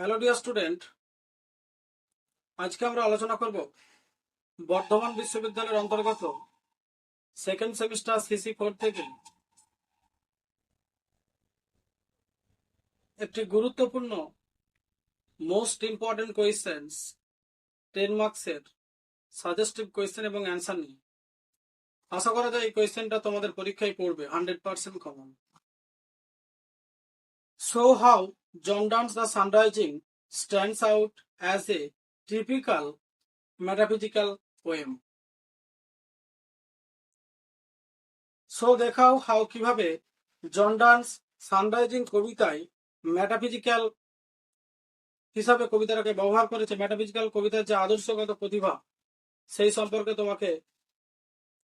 Hello dear student, আজকে আমরা আলোচনা করব বর্ধমান বিশ্ববিদ্যালয়ের অন্তর্গত সেকেন্ড সেমিস্টার CC-4 থেকে একটি গুরুত্বপূর্ণ মোস্ট ইম্পর্টেন্ট কোয়েশ্চেন্স 10 মার্কসের সাজেস্টিভ কোয়েশ্চেন এবং অ্যান্সার নিয়ে। আশা করা যায় এই কোয়েশ্চেনটা তোমাদের পরীক্ষায় পড়বে 100% common. So how John Donne's The Sunrising stands out as a typical metaphysical poem. So দেখাও হাউ কিভাবে জন ডনস সানরাইজিং কবিতায় মেটাফিজিক্যাল হিসাবে কবিতাটাকে ব্যবহার করেছে। মেটাফিজিক্যাল কবিতার যে আদর্শগত প্রতিভা সেই সম্পর্কে তোমাকে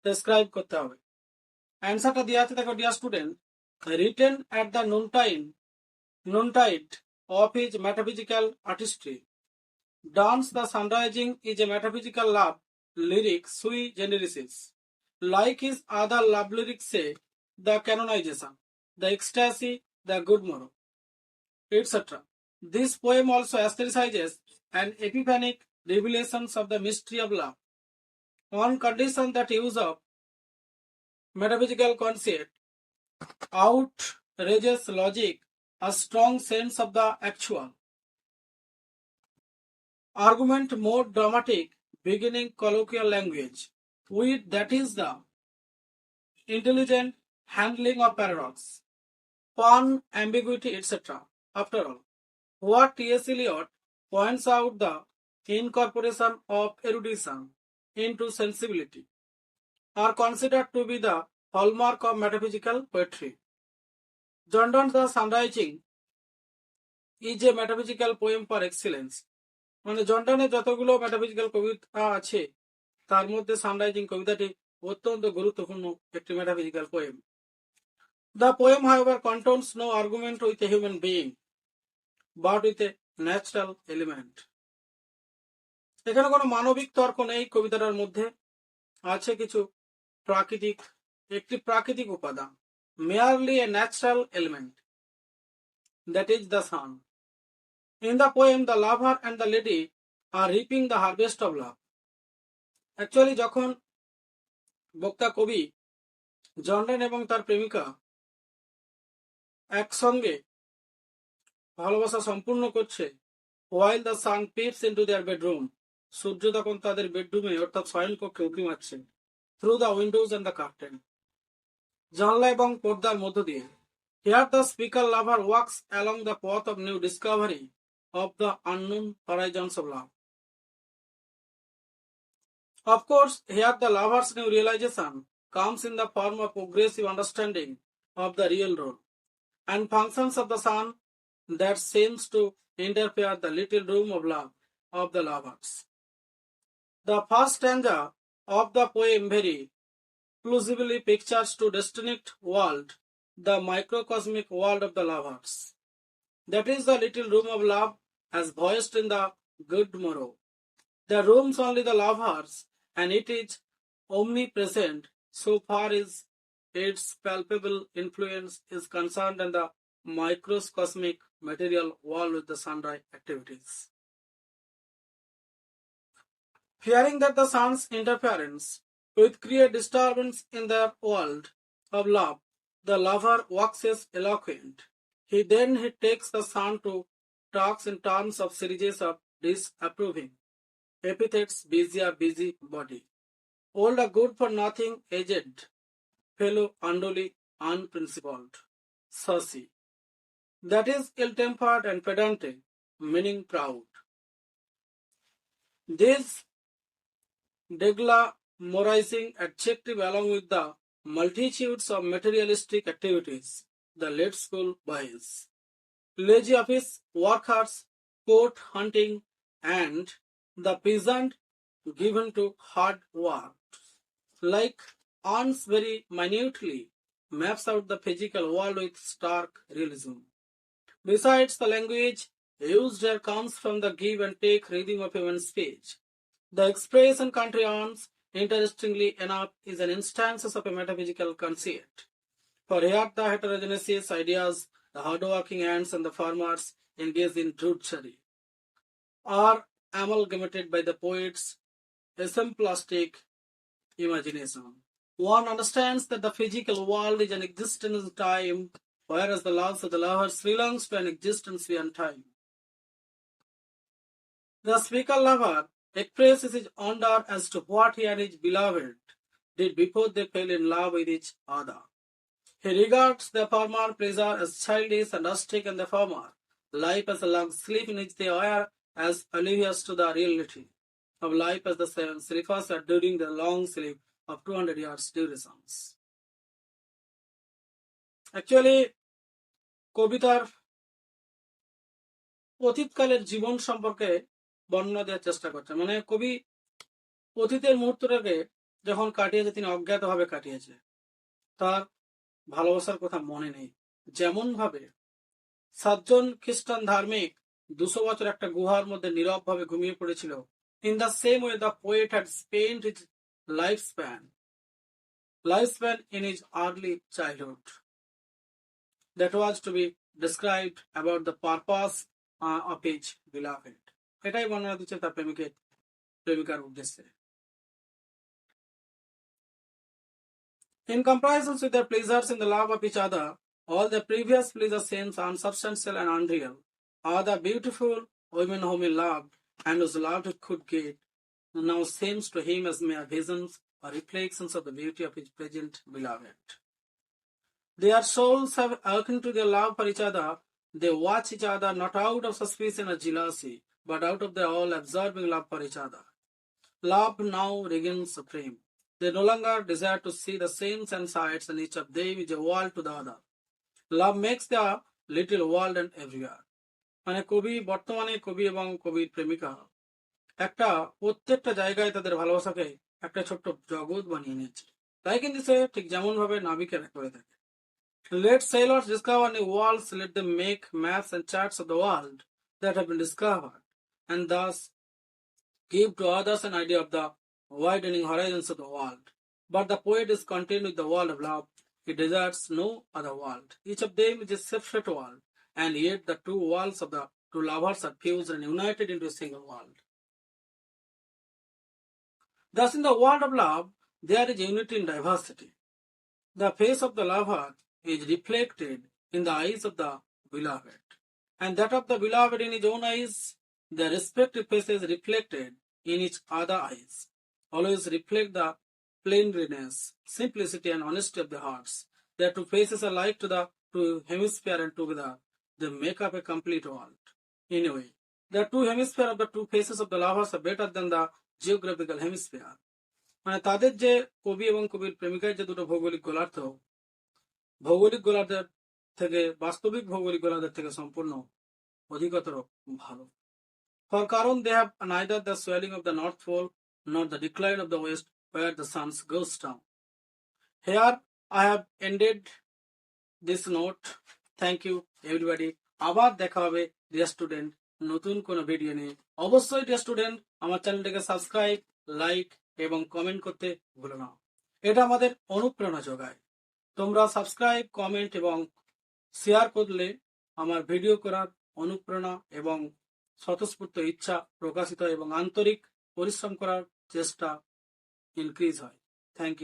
ডেসক্রাইব করতে হবে। অ্যান্সারটা দেওয়া আছে, দেখো dear student, written at the noontide of his metaphysical artistry, Donne's The Sunrising is a metaphysical love lyric sui generis. Like his other love lyrics say, the canonization, the ecstasy, the good morrow, etc. This poem also aestheticizes an epiphanic revelations of the mystery of love, on condition that use of metaphysical concept outrages logic, a strong sense of the actual. Argument more dramatic, beginning colloquial language, with that is the intelligent handling of paradox, pun, ambiguity, etc. After all, what T.S. Eliot points out the incorporation of erudition into sensibility are considered to be the hallmark of metaphysical poetry. John Donne's The Sunrising is a metaphysical poem par excellence. মানে জন ডনের যতগুলো metaphysical কবিতা আছে তার মধ্যে sunrising কবিতাটি অত্যন্ত গুরুত্বপূর্ণ একটি metaphysical poem. The poem, however, contains no argument with a human being, but with a natural element. এখানে কোনো মানবিক তর্ক নেই। কবিতাটার মধ্যে আছে কিছু প্রাকৃতিক উপাদান, merely a natural element, that is the sun. In the poem, the lover and the lady are reaping the harvest of love. Actually, যখন বক্তা কবি জন ডন এবং তার প্রেমিকা একসঙ্গে ভালোবাসা সম্পূর্ণ করছে, while the sun peeps into their bedroom, সূর্য তখন তাদের বেডরুমে অর্থাৎ শয়নকক্ষে উঁকি মারছে, through the windows and the curtain, জানলা এবং পর্দার মধ্য দিয়ে। Here the speaker lover walks along the path of new discovery of the unknown horizons of love. Of course, here the lover's new realization comes in the form of progressive understanding of the real role and functions of the sun that seems to interfere the little room of love of the lovers. The first stanza of the poem very plausibly pictures to distinct world the microcosmic world of the lovers. That is the little room of love as voiced in the good morrow. The room's only the lovers, and it is omnipresent so far as its palpable influence is concerned in the microcosmic material world with the sunrise activities. Fearing that the sun's interference will create disturbance in their world of love, the lover waxes eloquent. He takes the sun to talks in terms of series of disapproving epithets, busy body, old a good for nothing, aged, fellow unduly, unprincipled, saucy, that is ill-tempered and pedantic, meaning proud. This deglamorizing adjective along with the multitudes of materialistic activities, the late school boys, lazy office workers, court hunting, and the peasant given to hard work, like ants very minutely, maps out the physical world with stark realism. Besides, the language used here comes from the give and take rhythm of human speech. The expression country ants, interestingly enough, is an instance of a metaphysical conceit. For here the heterogeneous ideas, the hardworking ants and the farmers engage in drudgery, are amalgamated by the poet's exemplastic imagination. One understands that the physical world is an existence in time, whereas the loves of the lovers belongs to an existence beyond time. The speaker lover expresses his wonder as to what he and his beloved did before they fell in love with each other. He regards the former pleasure as childish and rustic, and the former life as a long sleep in which they are as oblivious to the reality of life as the seven sleepers are during the long sleep of 200 years durations. Actually, কবিতার অতীতকালের জীবন সম্পর্কে বর্ণনা দেওয়ার চেষ্টা করছে। মানে কবি অতীতের মুহূর্তটাকে যখন কাটিয়েছে, তিনি অজ্ঞাতভাবে কাটিয়েছে, তার ভালোবাসার কথা মনে নেই। যেমন ভাবে 7 জন খ্রিস্টান ধার্মিক 200 বছর একটা গুহার মধ্যে নীরব ভাবে ঘুমিয়ে পড়েছিল, in the same way the poet had spent his lifespan in his early childhood. That was to be described about the purpose of his beloved. এটাই বর্ণনা দিচ্ছে তার প্রেমিকার উদ্দেশ্যে। In comparison with their pleasures in the love of each other, all the previous pleasures seems unsubstantial and unreal. All the beautiful women whom he loved and whose love he could get now seems to him as mere visions or reflections of the beauty of his present beloved. Their souls have awakened to their love for each other. They watch each other not out of suspicion or jealousy, but out of their all-absorbing love for each other. Love now reigns supreme. They no longer desire to see the scenes and sights, and each of them is a world to the other. Love makes the little world and everywhere. মানে বর্তমানে কবি এবং কবির প্রেমিকা একটা প্রত্যেকটা জায়গায় তাদের ভালোবাসাকে একটা ছোট্ট জগৎ বানিয়ে নিয়েছে। তাই কিন্তু সে ঠিক যেমন ভাবে নাবিকেরা করে থাকে। Let sailors discover new worlds, let them make maps and charts of the world that have been discovered, and thus give to others an idea of the widening horizons of the world. But the poet is content with the world of love. He desires no other world. Each of them is a separate world, and yet the two worlds of the two lovers are fused and united into a single world. Thus, in the world of love, there is unity in diversity. The face of the lover is reflected in the eyes of the beloved, and that of the beloved in his own eyes. Their respective faces reflected in each other's eyes always reflect the plainness, simplicity, and honesty of the hearts. Their two faces are like to the two hemispheres, and together they make up a complete world. Anyway, the two hemispheres of the two faces of the lovers are better than the geographical hemisphere. মানে তাদের যে কবি এবং কবির প্রেমিকার যে দুটো ভৌগোলিক গোলার্ধ, ভৌগোলিক গোলার্ধের থেকে বাস্তবিক ভৌগোলিক গোলার্ধের থেকে সম্পূর্ণ অধিকতর ভালো। For কারণ they have neither the swelling of the North Pole nor the decline of the West where the sun goes down. Here I have ended this note. Thank you everybody. আবার দেখা হবে ডিয়ার স্টুডেন্ট নতুন কোনো video নিয়ে। অবশ্যই dear student আমার চ্যানেলটাকে subscribe, like এবং কমেন্ট করতে ভুলো না। এটা আমাদের অনুপ্রেরণা যোগায়। তোমরা সাবস্ক্রাইব, কমেন্ট এবং শেয়ার করলে আমার ভিডিও করার অনুপ্রেরণা এবং স্বতঃস্ফূর্ত ইচ্ছা প্রকাশিত এবং আন্তরিক পরিশ্রম করার চেষ্টা ইনক্রিজ হয়। Thank you.